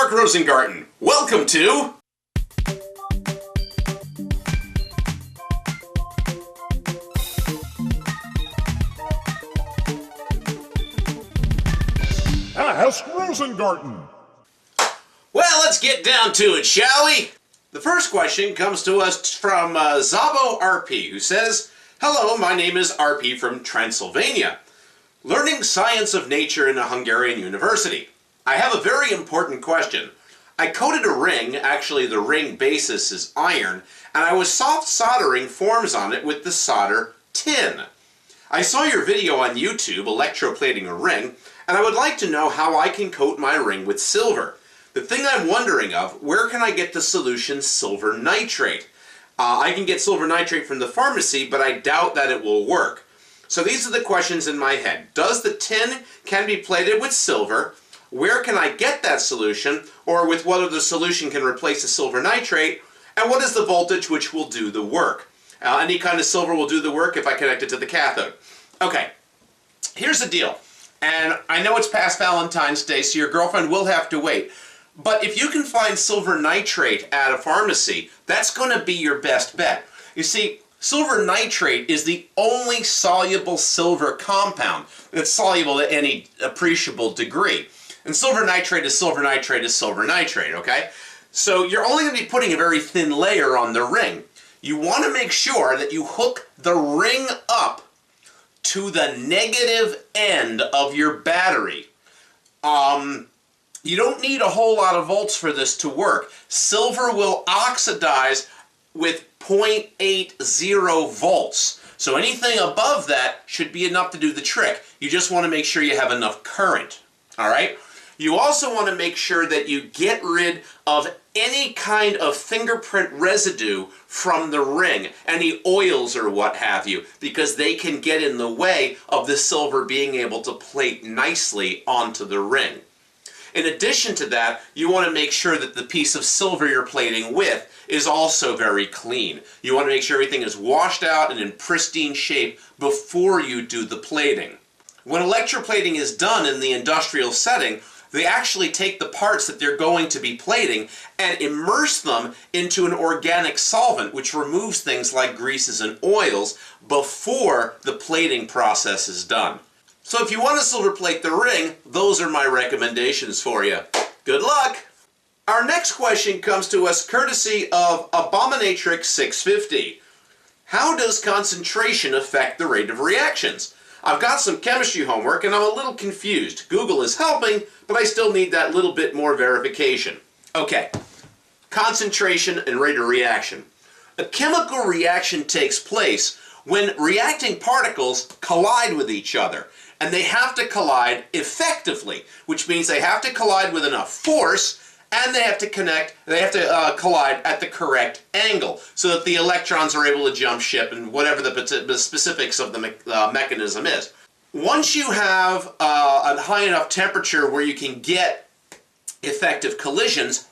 Mark Rosengarten. Welcome to Ask Rosengarten. Well, let's get down to it, shall we? The first question comes to us from Zabo RP, who says, "Hello, my name is RP from Transylvania, learning science of nature in a Hungarian university. I have a very important question. I coated a ring, actually the ring basis is iron, and I was soft soldering forms on it with the solder tin. I saw your video on YouTube, Electroplating a Ring, and I would like to know how I can coat my ring with silver. The thing I'm wondering of, where can I get the solution silver nitrate? I can get silver nitrate from the pharmacy, but I doubt that it will work. So these are the questions in my head. Does the tin can be plated with silver? Where can I get that solution? Or with what other solution can replace the silver nitrate? And what is the voltage which will do the work? Any kind of silver will do the work if I connect it to the cathode. Okay, here's the deal. And I know it's past Valentine's Day, so your girlfriend will have to wait. But if you can find silver nitrate at a pharmacy, that's going to be your best bet. You see, silver nitrate is the only soluble silver compound that's soluble to any appreciable degree. And silver nitrate is silver nitrate is silver nitrate, okay? So you're only going to be putting a very thin layer on the ring. You want to make sure that you hook the ring up to the negative end of your battery. You don't need a whole lot of volts for this to work. Silver will oxidize with 0.80 volts. So anything above that should be enough to do the trick. You just want to make sure you have enough current. All right? You also want to make sure that you get rid of any kind of fingerprint residue from the ring, any oils or what have you, because they can get in the way of the silver being able to plate nicely onto the ring. In addition to that, you want to make sure that the piece of silver you're plating with is also very clean. You want to make sure everything is washed out and in pristine shape before you do the plating. When electroplating is done in the industrial setting, they actually take the parts that they're going to be plating and immerse them into an organic solvent which removes things like greases and oils before the plating process is done. So if you want to silver plate the ring, those are my recommendations for you. Good luck! Our next question comes to us courtesy of Abominatrix 650. How does concentration affect the rate of reactions? I've got some chemistry homework and I'm a little confused. Google is helping, but I still need that little bit more verification. Okay, concentration and rate of reaction. A chemical reaction takes place when reacting particles collide with each other. And they have to collide effectively, which means they have to collide with enough force and they have to collide at the correct angle so that the electrons are able to jump ship and whatever the specifics of the mechanism is. Once you have a high enough temperature where you can get effective collisions,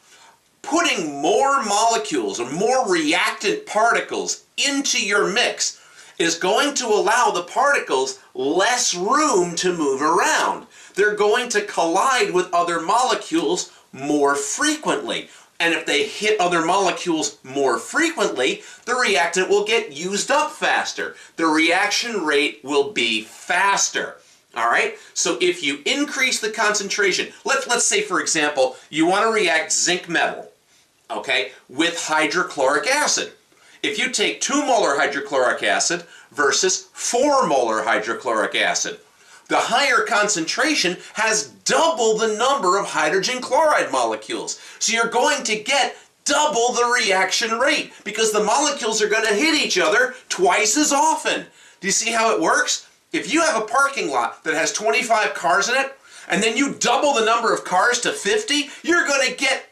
putting more molecules or more reactant particles into your mix is going to allow the particles less room to move around. They're going to collide with other molecules more frequently. And if they hit other molecules more frequently, the reactant will get used up faster. The reaction rate will be faster. All right? So if you increase the concentration, let's say, for example, you want to react zinc metal, okay, with hydrochloric acid. If you take 2 molar hydrochloric acid versus 4 molar hydrochloric acid, the higher concentration has double the number of hydrogen chloride molecules. So you're going to get double the reaction rate because the molecules are going to hit each other twice as often. Do you see how it works? If you have a parking lot that has 25 cars in it, and then you double the number of cars to 50, you're going to get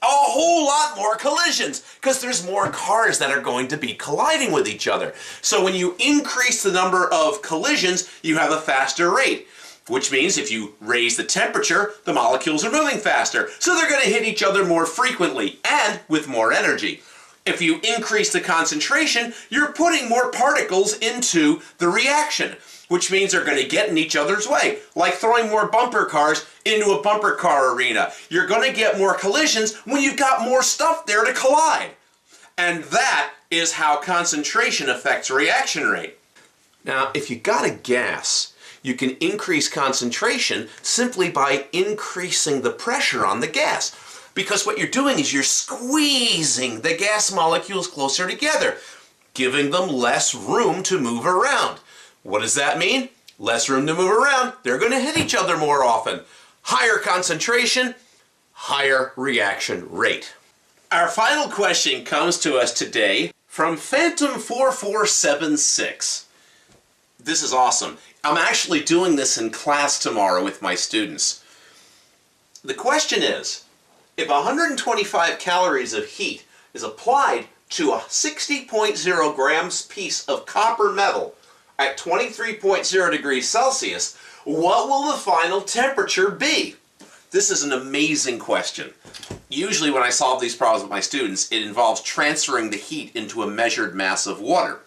a whole lot more collisions because there's more cars that are going to be colliding with each other. So when you increase the number of collisions, you have a faster rate, which means if you raise the temperature, the molecules are moving faster. So they're going to hit each other more frequently and with more energy. If you increase the concentration, you're putting more particles into the reaction, which means they're going to get in each other's way. Like throwing more bumper cars into a bumper car arena. You're going to get more collisions when you've got more stuff there to collide. And that is how concentration affects reaction rate. Now, if you got a gas, you can increase concentration simply by increasing the pressure on the gas. Because what you're doing is you're squeezing the gas molecules closer together, giving them less room to move around. What does that mean? Less room to move around. They're going to hit each other more often. Higher concentration, higher reaction rate. Our final question comes to us today from Phantom4476. This is awesome. I'm actually doing this in class tomorrow with my students. The question is, if 125 calories of heat is applied to a 60.0 grams piece of copper metal at 23.0 degrees Celsius, what will the final temperature be? This is an amazing question. Usually when I solve these problems with my students, it involves transferring the heat into a measured mass of water.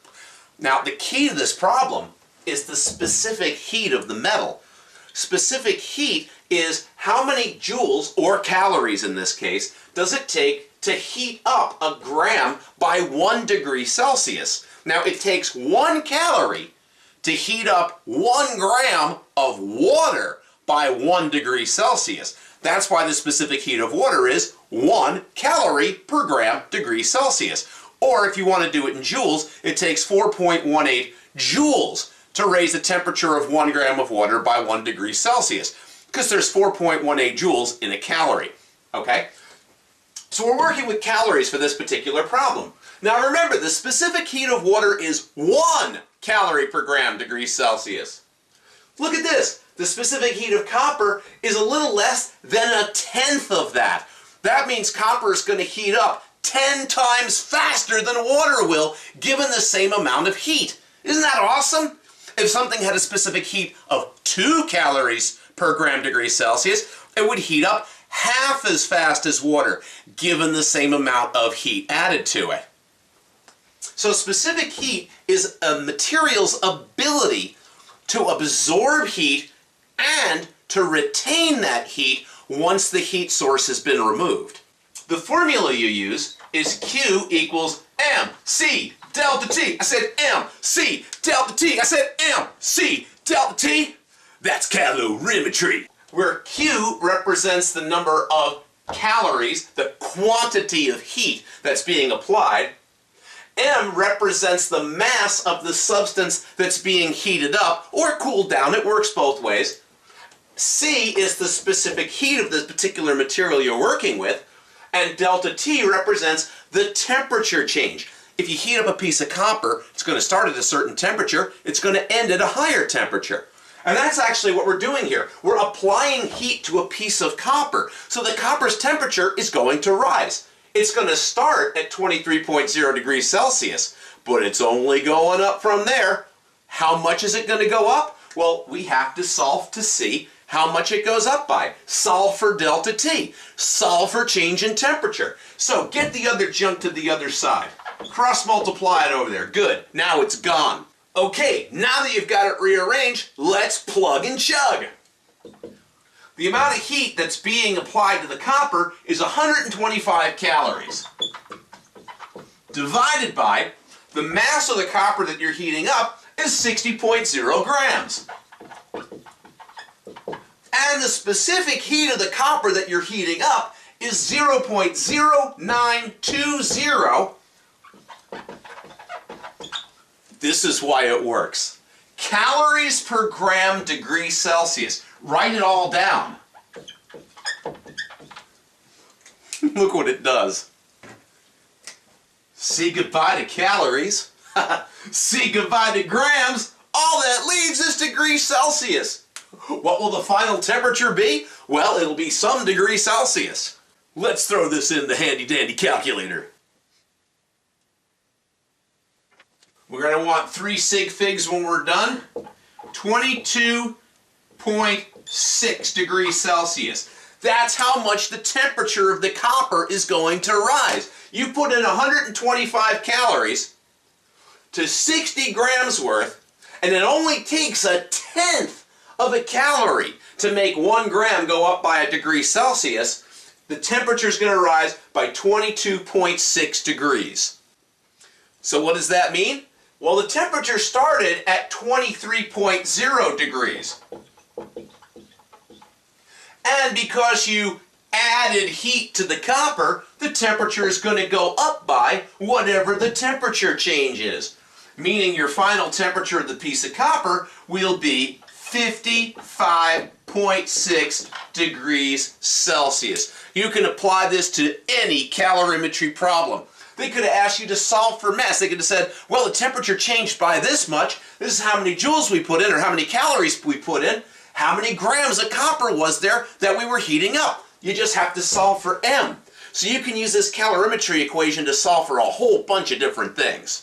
Now, the key to this problem is the specific heat of the metal. Specific heat is how many joules, or calories in this case, does it take to heat up a gram by 1 degree Celsius. Now, it takes 1 calorie to heat up 1 gram of water by 1 degree Celsius. That's why the specific heat of water is 1 calorie per gram degree Celsius. Or if you want to do it in joules, it takes 4.18 joules to raise the temperature of 1 gram of water by 1 degree Celsius, because there's 4.18 joules in a calorie, okay? So we're working with calories for this particular problem. Now remember, the specific heat of water is 1 calorie per gram degree Celsius. Look at this. The specific heat of copper is a little less than 1/10 of that. That means copper is going to heat up 10 times faster than water will, given the same amount of heat. Isn't that awesome? If something had a specific heat of 2 calories per gram degree Celsius, it would heat up half as fast as water, given the same amount of heat added to it. So specific heat is a material's ability to absorb heat and to retain that heat once the heat source has been removed. The formula you use is Q equals mc delta T. I said mc delta T. I said mc delta T. That's calorimetry, where Q represents the number of calories, the quantity of heat that's being applied. M represents the mass of the substance that's being heated up or cooled down. It works both ways. C is the specific heat of the particular material you're working with. And delta T represents the temperature change. If you heat up a piece of copper, it's going to start at a certain temperature. It's going to end at a higher temperature. And that's actually what we're doing here. We're applying heat to a piece of copper. So the copper's temperature is going to rise. It's going to start at 23.0 degrees Celsius, but it's only going up from there. How much is it going to go up? Well, we have to solve to see how much it goes up by. Solve for delta T. Solve for change in temperature. So get the other junk to the other side. Cross multiply it over there. Good. Now it's gone. Okay, now that you've got it rearranged, let's plug and chug. The amount of heat that's being applied to the copper is 125 calories. Divided by the mass of the copper that you're heating up is 60.0 grams. And the specific heat of the copper that you're heating up is 0.0920. This is why it works. Calories per gram degree Celsius. Write it all down. Look what it does. Say goodbye to calories. Say goodbye to grams. All that leaves is degrees Celsius. What will the final temperature be? Well, it'll be some degree Celsius. Let's throw this in the handy dandy calculator. We're going to want 3 sig figs when we're done. 22.6 degrees Celsius. That's how much the temperature of the copper is going to rise. You put in 125 calories to 60 grams worth, and it only takes 1/10 of a calorie to make 1 gram go up by a degree Celsius. The temperature is going to rise by 22.6 degrees. So what does that mean? Well, the temperature started at 23.0 degrees. And because you added heat to the copper, the temperature is going to go up by whatever the temperature change is. Meaning your final temperature of the piece of copper will be 55.6 degrees Celsius. You can apply this to any calorimetry problem. They could have asked you to solve for mass. They could have said, well, the temperature changed by this much. This is how many joules we put in, or how many calories we put in. How many grams of copper was there that we were heating up? You just have to solve for M. So you can use this calorimetry equation to solve for a whole bunch of different things.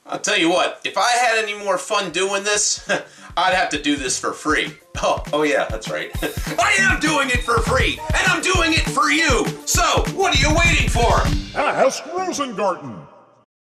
I'll tell you what, if I had any more fun doing this, I'd have to do this for free. Oh yeah, that's right. I am doing it for free, and I'm doing it for you. So, what are you waiting for? Ask Rosengarten.